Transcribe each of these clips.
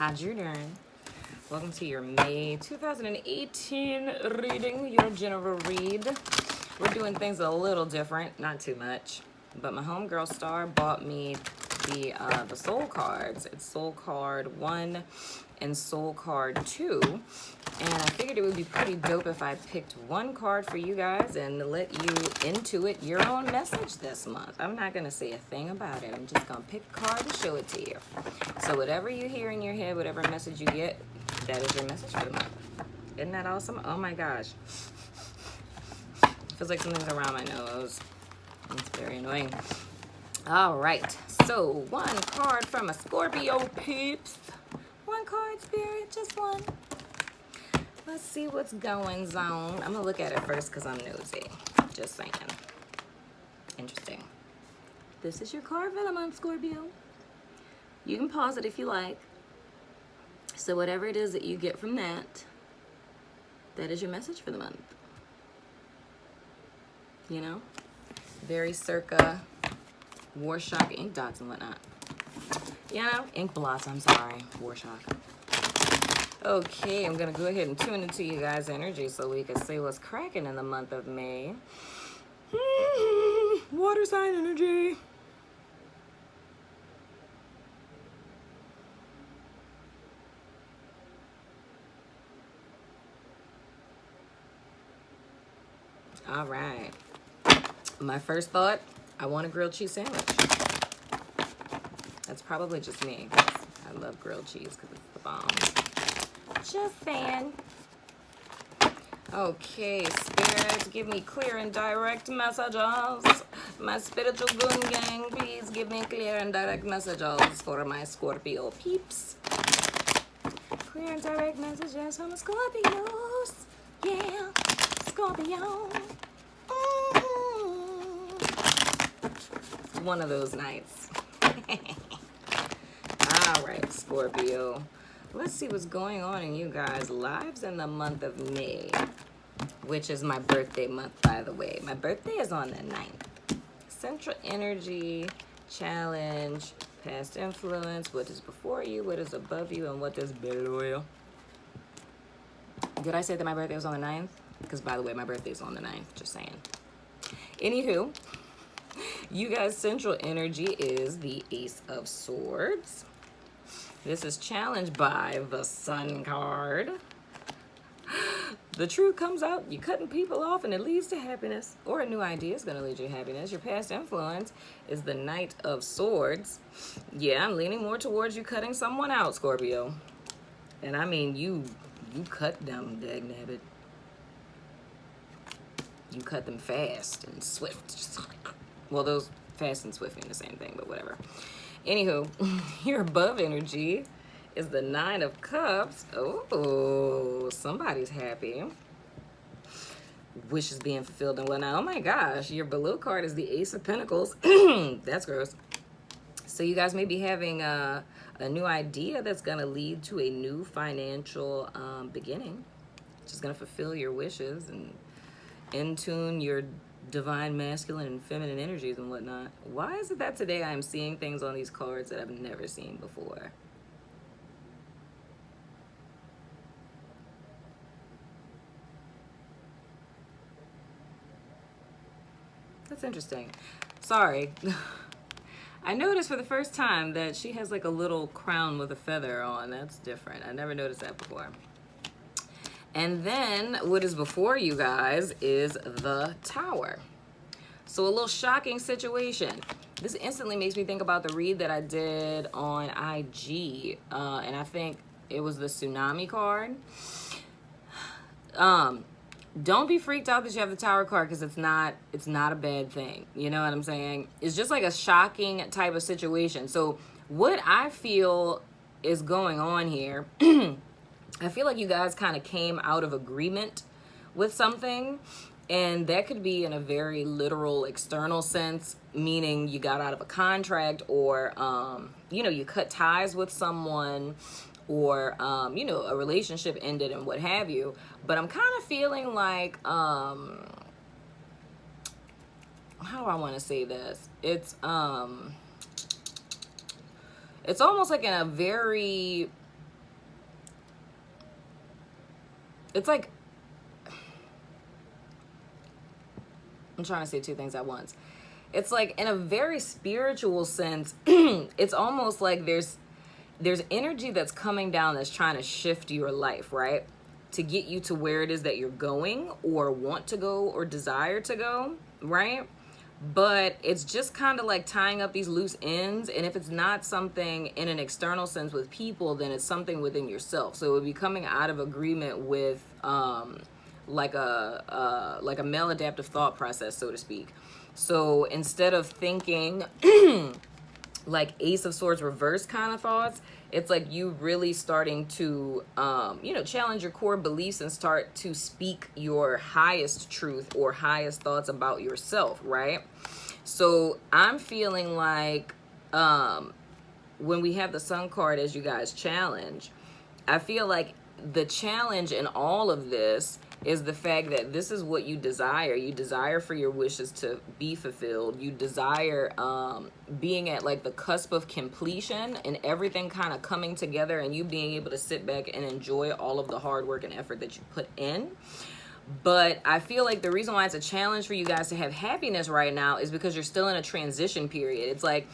How'd you doing? Welcome to your May 2018 reading, your general read. We're doing things a little different, not too much, but my homegirl Star bought me the soul cards. It's soul card 1 and soul card 2, and I figured it would be pretty dope if I picked one card for you guys and let you intuit your own message this month. I'm not gonna say a thing about it. I'm just gonna pick a card and show it to you. So whatever you hear in your head, whatever message you get, that is your message for the month. Isn't that awesome? Oh my gosh. Feels like something's around my nose. It's very annoying. All right, so one card from a Scorpio peeps. One card, Spirit, just one. Let's see what's going on. I'm gonna look at it first because I'm nosy. Just saying. Interesting. This is your card for the month, Scorpio. You can pause it if you like. So whatever it is that you get from that, that is your message for the month. You know? Very circa War Shock ink dots and whatnot. You know? Ink blots, I'm sorry. War Shock. Okay, I'm going to go ahead and tune into you guys' energy so we can see what's cracking in the month of May. Water sign energy. All right. My first thought, I want a grilled cheese sandwich. That's probably just me. I love grilled cheese because it's the bomb. Just saying. Okay, spirits, give me clear and direct messages. My spiritual goon gang, please give me clear and direct messages for my Scorpio peeps. Clear and direct messages from the Scorpios. Yeah, Scorpio. One of those nights. All right, Scorpio. Let's see what's going on in you guys' lives in the month of May, which is my birthday month, by the way. My birthday is on the 9th. Central energy, challenge, past influence, what is before you, what is above you, and what is below you. Did I say that my birthday was on the 9th? Because, by the way, my birthday is on the 9th, just saying. Anywho, you guys' central energy is the Ace of Swords. This is challenged by the Sun card. The truth comes out, you're cutting people off and it leads to happiness. Or a new idea is going to lead you to happiness. Your past influence is the Knight of Swords. Yeah, I'm leaning more towards you cutting someone out, Scorpio. And I mean, you cut them, dagnabbit. You cut them fast and swift. Well, those fast and swift mean the same thing, but whatever. Anywho, your above energy is the 9 of Cups. Oh, somebody's happy. Wishes being fulfilled and whatnot. Oh my gosh, your below card is the Ace of Pentacles. That's gross. So you guys may be having a new idea that's going to lead to a new financial beginning. Just going to fulfill your wishes and in-tune your divine masculine and feminine energies and whatnot. Why is it that today I am seeing things on these cards that I've never seen before? That's interesting. Sorry. I noticed for the first time that she has like a little crown with a feather on. That's different. I never noticed that before. And then what is before you guys is the Tower. So a little shocking situation. This instantly makes me think about the read that I did on IG. And I think it was the Tsunami card. Don't be freaked out that you have the Tower card because it's not a bad thing. You know what I'm saying? It's just like a shocking type of situation. So what I feel is going on here, I feel like you guys kind of came out of agreement with something, and that could be in a very literal external sense, meaning you got out of a contract or, you know, you cut ties with someone or, you know, a relationship ended and what have you. But I'm kind of feeling like, how do I want to say this? It's almost like in a very it's like, I'm trying to say two things at once. It's like in a very spiritual sense, it's almost like there's energy that's coming down that's trying to shift your life, right? To get you to where it is that you're going or want to go or desire to go, right? But it's just kind of like tying up these loose ends. And if it's not something in an external sense with people, then it's something within yourself. So it would be coming out of agreement with like a maladaptive thought process, so to speak. So instead of thinking like Ace of Swords reverse kind of thoughts, it's like you really starting to, challenge your core beliefs and start to speak your highest truth or highest thoughts about yourself, right? So I'm feeling like when we have the Sun card as you guys challenge, I feel like the challenge in all of this is the fact that this is what you desire. You desire for your wishes to be fulfilled. You desire being at like the cusp of completion and everything kind of coming together and you being able to sit back and enjoy all of the hard work and effort that you put in. But I feel like the reason why it's a challenge for you guys to have happiness right now is because you're still in a transition period. It's like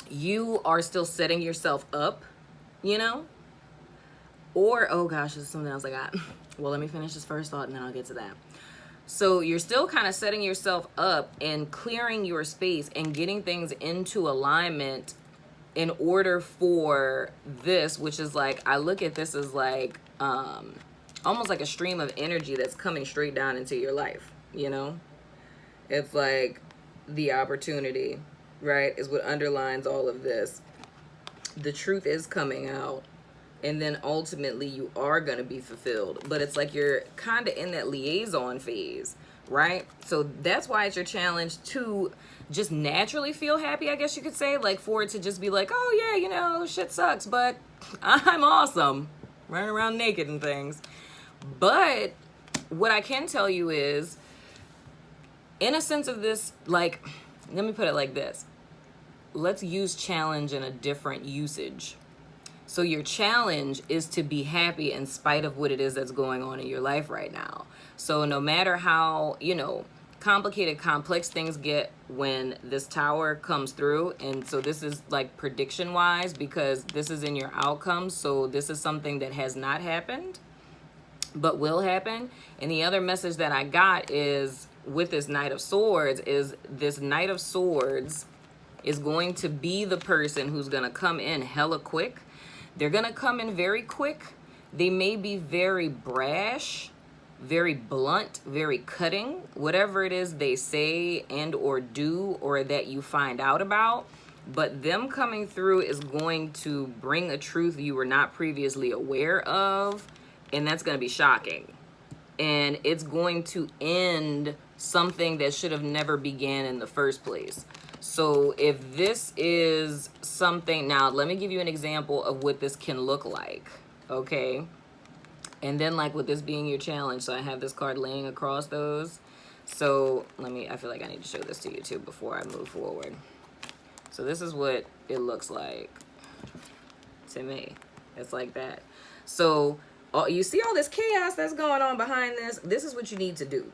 you are still setting yourself up, or, oh gosh, this is something else I got. Well, let me finish this first thought and then I'll get to that. So you're still kind of setting yourself up and clearing your space and getting things into alignment in order for this, which is like, I look at this as like almost like a stream of energy that's coming straight down into your life, It's like the opportunity, right, is what underlines all of this. The truth is coming out. And then ultimately you are going to be fulfilled. But it's like you're kind of in that liaison phase, right? So that's why it's your challenge to just naturally feel happy, I guess you could say. Like for it to just be like, oh yeah, shit sucks, but I'm awesome. Running around naked and things. But what I can tell you is, in a sense of this, like, let me put it like this. Let's use challenge in a different usage. So your challenge is to be happy in spite of what it is that's going on in your life right now. So no matter how, complicated, complex things get when this tower comes through. And so this is like prediction wise because this is in your outcomes. So this is something that has not happened, but will happen. And the other message that I got is with this Knight of Swords is this Knight of Swords is going to be the person who's going to come in hella quick. They're going to come in very quick. They may be very brash, very blunt, very cutting, whatever it is they say and or do or that you find out about. But them coming through is going to bring a truth you were not previously aware of. And that's going to be shocking. And it's going to end something that should have never began in the first place. So if this is something, now let me give you an example of what this can look like, okay? And then like with this being your challenge, so I have this card laying across those. So I feel like I need to show this to you too before I move forward. So this is what it looks like to me. It's like that. So you see all this chaos that's going on behind this? This is what you need to do.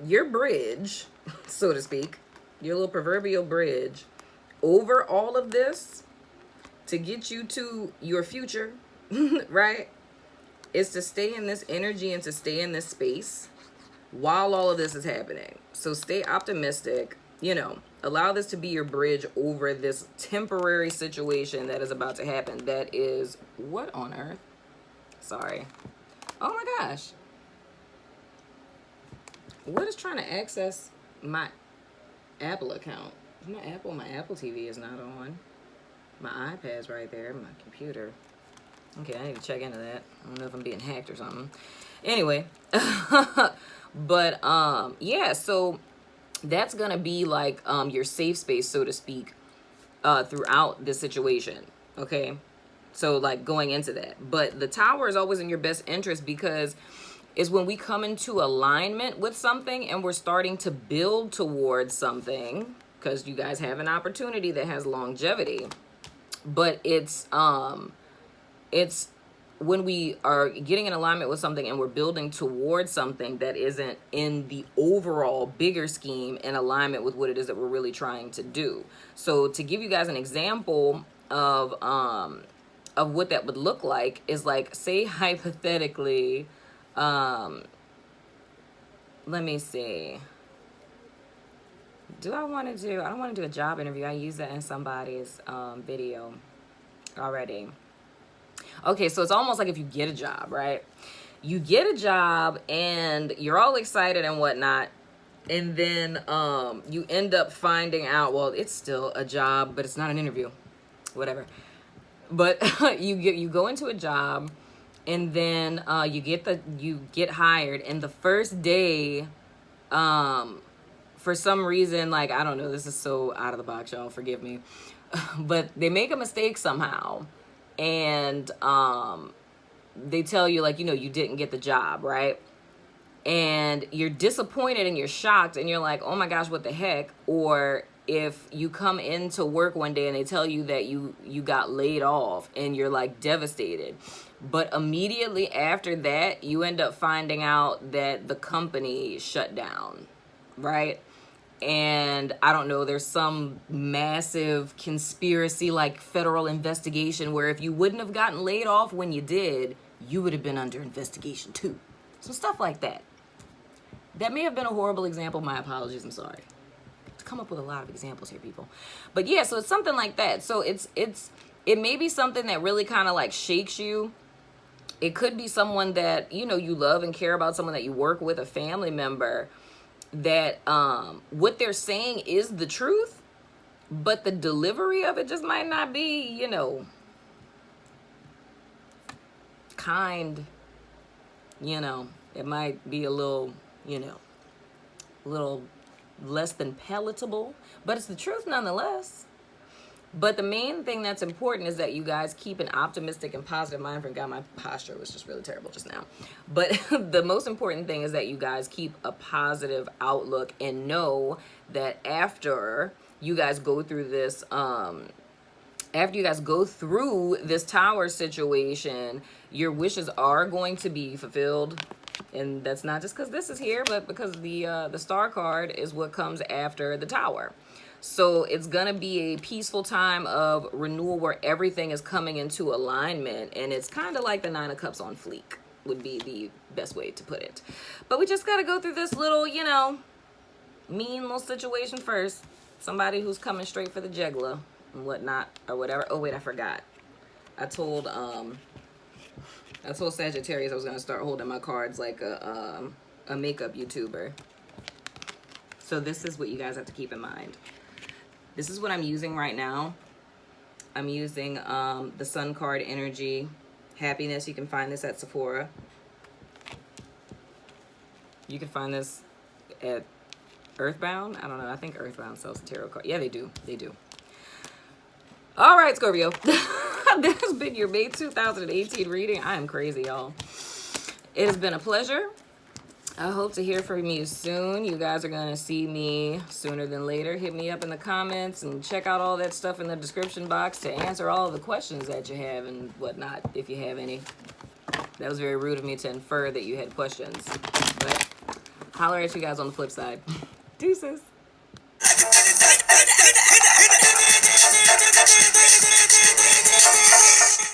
Your bridge, so to speak, your little proverbial bridge over all of this to get you to your future, right? Is to stay in this energy and to stay in this space while all of this is happening. So stay optimistic, allow this to be your bridge over this temporary situation that is about to happen. That is, what on earth? Sorry. Oh my gosh. What is trying to access my Apple account? My Apple TV is not on. My iPad's right there, my computer. Okay, I need to check into that. I don't know if I'm being hacked or something. Anyway, but yeah, so that's gonna be like your safe space, so to speak, throughout this situation. Okay, so like going into that, but the tower is always in your best interest because is when we come into alignment with something and we're starting to build towards something, because you guys have an opportunity that has longevity, but it's when we are getting in alignment with something and we're building towards something that isn't in the overall bigger scheme in alignment with what it is that we're really trying to do. So to give you guys an example of what that would look like is like, say hypothetically, let me see. I don't want to do a job interview. I use that in somebody's video already. Okay, so it's almost like if you get a job, right? You get a job and you're all excited and whatnot, and then you end up finding out, well, it's still a job, but it's not an interview, whatever. But you go into a job, and then you get hired, and the first day, for some reason, like, I don't know, this is so out of the box, y'all, forgive me, but they make a mistake somehow. And they tell you, like, you didn't get the job, right? And you're disappointed and you're shocked and you're like, oh my gosh, what the heck? Or if you come into work one day and they tell you that you got laid off and you're like devastated. But immediately after that, you end up finding out that the company shut down, right? And I don't know, there's some massive conspiracy, like federal investigation, where if you wouldn't have gotten laid off when you did, you would have been under investigation too. Some stuff like that. That may have been a horrible example. My apologies. I'm sorry. To come up with a lot of examples here, people. But yeah, so it's something like that. So it may be something that really kind of like shakes you. It could be someone that, you love and care about, someone that you work with, a family member, that what they're saying is the truth, but the delivery of it just might not be, kind. It might be a little, little less than palatable, but it's the truth nonetheless. But the main thing that's important is that you guys keep an optimistic and positive mind. For God, my posture was just really terrible just now. But the most important thing is that you guys keep a positive outlook and know that after you guys go through this, tower situation, your wishes are going to be fulfilled. And that's not just because this is here, but because the star card is what comes after the tower. So it's going to be a peaceful time of renewal where everything is coming into alignment. And it's kind of like the 9 of Cups on fleek would be the best way to put it. But we just got to go through this little, mean little situation first. Somebody who's coming straight for the jugular and whatnot or whatever. Oh, wait, I forgot. I told Sagittarius I was going to start holding my cards like a makeup YouTuber. So this is what you guys have to keep in mind. This is what I'm using right now. I'm using the Sun card energy, happiness. You can find this at Sephora. You can find this at Earthbound. I don't know. I think Earthbound sells the tarot card. Yeah, they do. They do. All right, Scorpio. This has been your May 2018 reading. I am crazy, y'all. It has been a pleasure. I hope to hear from you soon. You guys are going to see me sooner than later. Hit me up in the comments and check out all that stuff in the description box to answer all of the questions that you have and whatnot, if you have any. That was very rude of me to infer that you had questions. But holler at you guys on the flip side. Deuces.